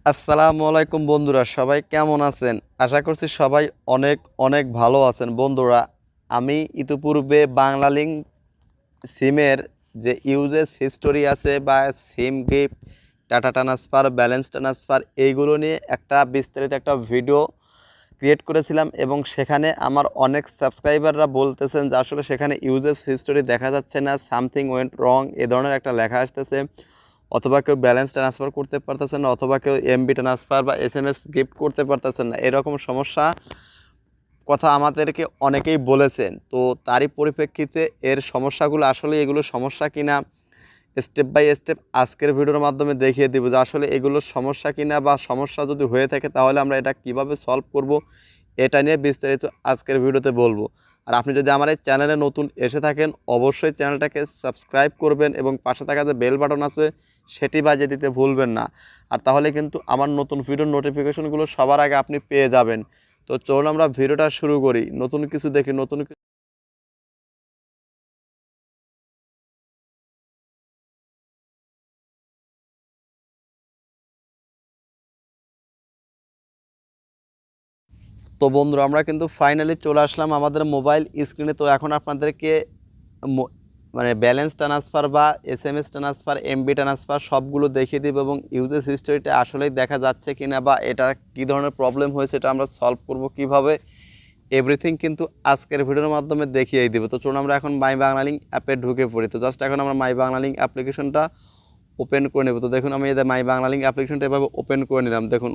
আসসালামু আলাইকুম বন্ধুরা, সবাই কেমন আছেন? আশা করছি সবাই অনেক অনেক ভালো আছেন। বন্ধুরা, আমি ইতিপূর্বে বাংলালিংক সিমের যে ইউজেস হিস্টোরি আছে বা SIM gift, data transfer, balance transfer, এইগুলো নিয়ে একটা বিস্তারিত একটা ভিডিও ক্রিয়েট করেছিলাম এবং সেখানে আমার অনেক সাবস্ক্রাইবাররা বলতেছেন যে আসলে সেখানে ইউজেস হিস্টোরি দেখা যাচ্ছে না, সামথিং ওয়েন্ট রং এ ধরনের একটা লেখা আসতেছে, অথবা কেউ ব্যালেন্স ট্রান্সফার করতে পারতেছেন না, অথবা কেউ এমবি ট্রান্সফার বা এসএমএস গিফট করতে পারতেছেন না, এরকম সমস্যা কথা আমাদেরকে অনেকেই বলেছেন। তো তারই পরিপ্রেক্ষিতে এর সমস্যাগুলো আসলে এগুলো সমস্যা কিনা স্টেপ বাই স্টেপ আজকের ভিডিওর মাধ্যমে দেখিয়ে দিব যে আসলে এগুলো সমস্যা কিনা, বা সমস্যা যদি হয়ে থাকে তাহলে আমরা এটা কিভাবে সলভ করব, এটা নিয়ে বিস্তারিত আজকের ভিডিওতে বলবো। আর আপনি যদি আমার এই চ্যানেলে নতুন এসে থাকেন, অবশ্যই চ্যানেলটাকে সাবস্ক্রাইব করবেন এবং পাশে থাকা যে বেল বাটন আছে সেটি বাজিয়ে দিতে ভুলবেন না। আর তাহলে কিন্তু আমার নতুন ভিডিওর নোটিফিকেশনগুলো সবার আগে আপনি পেয়ে যাবেন। তো চলুন আমরা ভিডিওটা শুরু করি। নতুন কিছু দেখি, নতুন তো বন্ধুরা, আমরা কিন্তু ফাইনালি চলে আসলাম আমাদের মোবাইল স্ক্রিনে। তো এখন আপনাদেরকে মানে ব্যালেন্স ট্রান্সফার বা এসএমএস ট্রান্সফার, এমবি ট্রান্সফার সবগুলো দেখিয়ে দেব এবং ইউজেস হিস্টোরিটা আসলেই দেখা যাচ্ছে কিনা বা এটা কী ধরনের প্রবলেম হয়েছে, এটা আমরা সলভ করব কিভাবে, এভরিথিং কিন্তু আজকের ভিডিওর মাধ্যমে দেখিয়ে দিব। তো চলুন আমরা এখন মাই বাংলালিংক অ্যাপে ঢুকে পড়ি। তো জাস্ট এখন আমরা মাই বাংলালিংক অ্যাপ্লিকেশনটা ওপেন করে নেব। তো দেখুন, আমি এই যে মাই বাংলালিংক অ্যাপ্লিকেশনটা এভাবে ওপেন করে নিলাম। দেখুন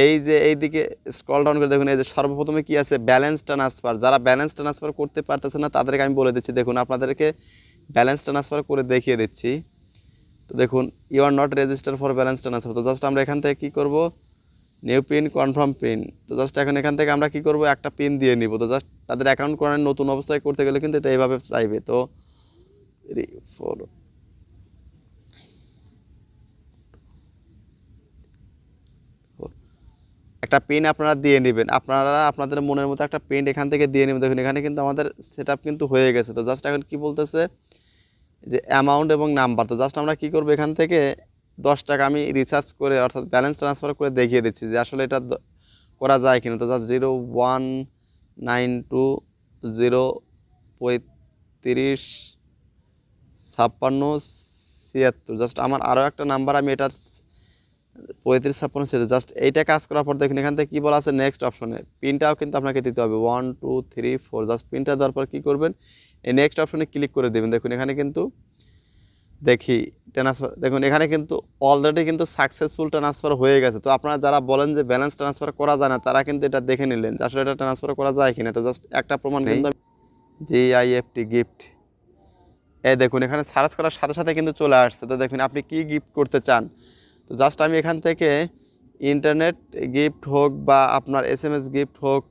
এই যে এইদিকে স্ক্রল ডাউন করে দেখুন, এই যে সর্বপ্রথমে কি আছে, ব্যালেন্স ট্রান্সফার। যারা ব্যালেন্স ট্রান্সফার করতে পারতেছে না তাদেরকে আমি বলে দিচ্ছি। দেখুন, আপনাদেরকে ব্যালেন্স ট্রান্সফার করে দেখিয়ে দিচ্ছি। তো দেখুন, you are not register for balance transfer. তো জাস্ট আমরা এখান থেকে কী করব, নিউ পিন, কনফার্ম পিন। তো জাস্ট এখন এখান থেকে আমরা কী করব, একটা পিন দিয়ে নিব। তো জাস্ট তাদের অ্যাকাউন্ট করার নতুন অবস্থায় করতে গেলে কিন্তু এটা এইভাবে চাইবে। তো 3 4 একটা পিন আপনারা দিয়ে নেবেন। আপনারা আপনাদের মনের মতো একটা পিন এখান থেকে দিয়ে নেবেন। দেখুন, এখানে কিন্তু আমাদের সেটআপ কিন্তু হয়ে গেছে। তো জাস্ট এখন কি বলতেছে যে অ্যামাউন্ট এবং নাম্বার। তো জাস্ট আমরা কি করব, এখান থেকে 10 টাকা আমি রিচার্জ করে অর্থাৎ ব্যালেন্স ট্রান্সফার করে দেখিয়ে দিচ্ছি যে আসলে এটা করা যায় কিনা। তো জাস্ট 0192 0355676। জাস্ট আমার আরও একটা নাম্বার, আমি এটা 3556 জাস্ট এইটা কাজ করার পর দেখুন এখান থেকে কী বলা আছে, নেক্সট অপশনে পিনটাও কিন্তু আপনাকে দিতে হবে 1 2 3 4। জাস্ট পিনটা দেওয়ার পর কী করবেন, এই নেক্সট অপশনে ক্লিক করে দেবেন। দেখুন এখানে কিন্তু দেখি ট্রান্সফার, দেখুন এখানে কিন্তু অলরেডি কিন্তু সাকসেসফুল ট্রান্সফার হয়ে গেছে। তো আপনারা যারা বলেন যে ব্যালেন্স ট্রান্সফার করা যায় না, তারা কিন্তু এটা দেখে নিলেন যে আসলে এটা ট্রান্সফার করা যায় কিনা। তো জাস্ট একটা প্রমাণ কিন্তু GIFT গিফট, এই দেখুন এখানে সার্চ করার সাথে সাথে কিন্তু চলে আসছে। তো দেখুন আপনি কি গিফট করতে চান। তো জাস্ট আমি এখান থেকে ইন্টারনেট গিফট হোক বা আপনার এসএমএস গিফট হোক,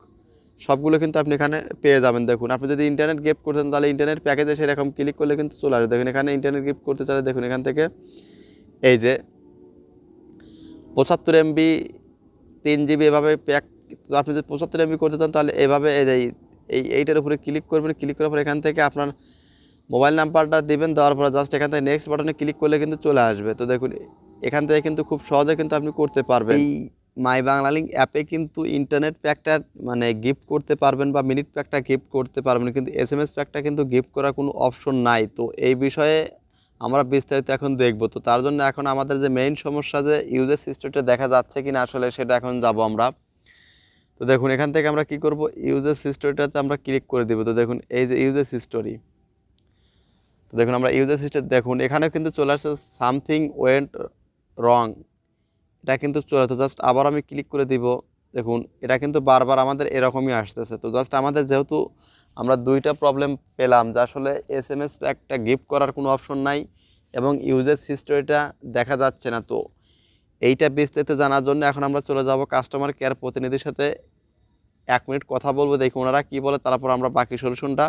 সবগুলো কিন্তু আপনি এখানে পেয়ে যাবেন। দেখুন আপনি যদি ইন্টারনেট গিফট করতেন তাহলে ইন্টারনেট প্যাকেজে সেরকম ক্লিক করলে কিন্তু চলে আসবে। দেখুন এখানে ইন্টারনেট গিফট করতে চাইলে দেখুন এখান থেকে এই যে 75 MB 3 GB এভাবে প্যাক। তো আপনি যদি 75 MB করতে চান তাহলে এভাবে এই যে এইটার উপরে ক্লিক করবেন। ক্লিক করার পর এখান থেকে আপনার মোবাইল নাম্বারটা দিবেন, দেওয়ার পর জাস্ট এখান থেকে নেক্সট বাটনে ক্লিক করলে কিন্তু চলে আসবে। তো দেখুন এখান থেকে কিন্তু খুব সহজে কিন্তু আপনি করতে পারবেন। এই মাই বাংলালিংক অ্যাপে কিন্তু ইন্টারনেট প্যাকটা মানে গিফট করতে পারবেন বা মিনিট প্যাকটা গিফট করতে পারবেন, কিন্তু এসএমএস প্যাকটা কিন্তু গিফট করার কোনো অপশন নাই। তো এই বিষয়ে আমরা বিস্তারিত এখন দেখব। তো তার জন্য এখন আমাদের যে মেইন সমস্যা, যে ইউজেস হিস্টোরিটা দেখা যাচ্ছে কিনা আসলে, সেটা এখন যাব আমরা। তো দেখুন এখান থেকে আমরা কি করব, ইউজেস হিস্টোরিটাতে আমরা ক্লিক করে দেব। তো দেখুন এই যে ইউজেস হিস্টোরি, তো দেখুন আমরা ইউজার সিস্টেম দেখুন এখানেও কিন্তু চলে আসছে সামথিং ওয়েন্ট রং, এটা কিন্তু চলে। তো জাস্ট আবার আমি ক্লিক করে দিব। দেখুন এটা কিন্তু বারবার আমাদের এরকমই আসতেছে। তো জাস্ট আমাদের যেহেতু আমরা দুইটা প্রবলেম পেলাম যে আসলে এসএমএস একটা গিফট করার কোনো অপশন নাই এবং ইউজেস হিস্টোরিটা দেখা যাচ্ছে না। তো এইটা বিস্তারিত জানার জন্য এখন আমরা চলে যাব কাস্টমার কেয়ার প্রতিনিধির সাথে 1 মিনিট কথা বলবো, দেখি ওনারা কী বলে, তারপর আমরা বাকি সলিউশনটা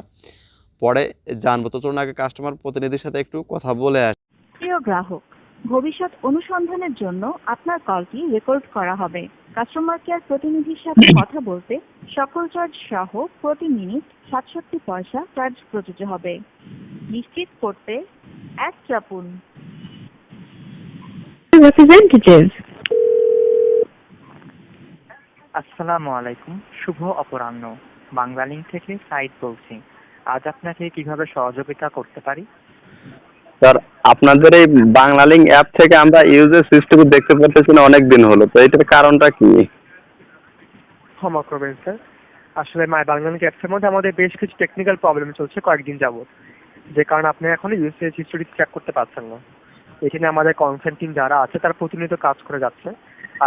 পরে জানবো। তো চলুন আগে কাস্টমার প্রতিনিধির সাথে একটু কথা বলে আসি। প্রিয় গ্রাহক, ভবিষ্যৎ অনুসন্ধানের জন্য আপনার কলটি রেকর্ড করা হবে। কাস্টমার কেয়ার প্রতিনিধির সাথে কথা বলতে সকল চার্জ সহ প্রতি মিনিট 67 পয়সা চার্জ প্রযোজ্য হবে। নিশ্চিত করতে 1 চাপুন। Representative আসসালামু আলাইকুম, শুভ অপরাহ্ন। বাংলালিংক থেকে সাইদ বলছি। আজ আপনাকে কিভাবে সহযোগিতা করতে পারি? স্যার, আপনাদের এই বাংলালিংক অ্যাপ থেকে আমরা ইউজের সিস্টেম দেখতে পাচ্ছি না অনেক দিন হলো, তো এটার কারণটা কি? ক্ষমা করবেন স্যার, আসলে মাই বাংলালিংক অ্যাপসের মধ্যে আমাদের বেশ কিছু টেকনিক্যাল প্রবলেম চলছে কয়েকদিন যাবত, যে কারণে আপনি এখনো ইউসেজ হিস্টোরি ট্র্যাক করতে পারছেন না। এখানে আমাদের কনসার্ন টিম যারা আছে তারা প্রতিনিয়ত কাজ করে যাচ্ছে।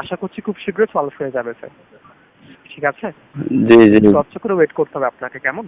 আশা করছি খুব শীঘ্রই সলভ হয়ে যাবে স্যার। ঠিক আছে, জি জি। কষ্ট করে ওয়েট করতে হবে আপনাকে, কেমন?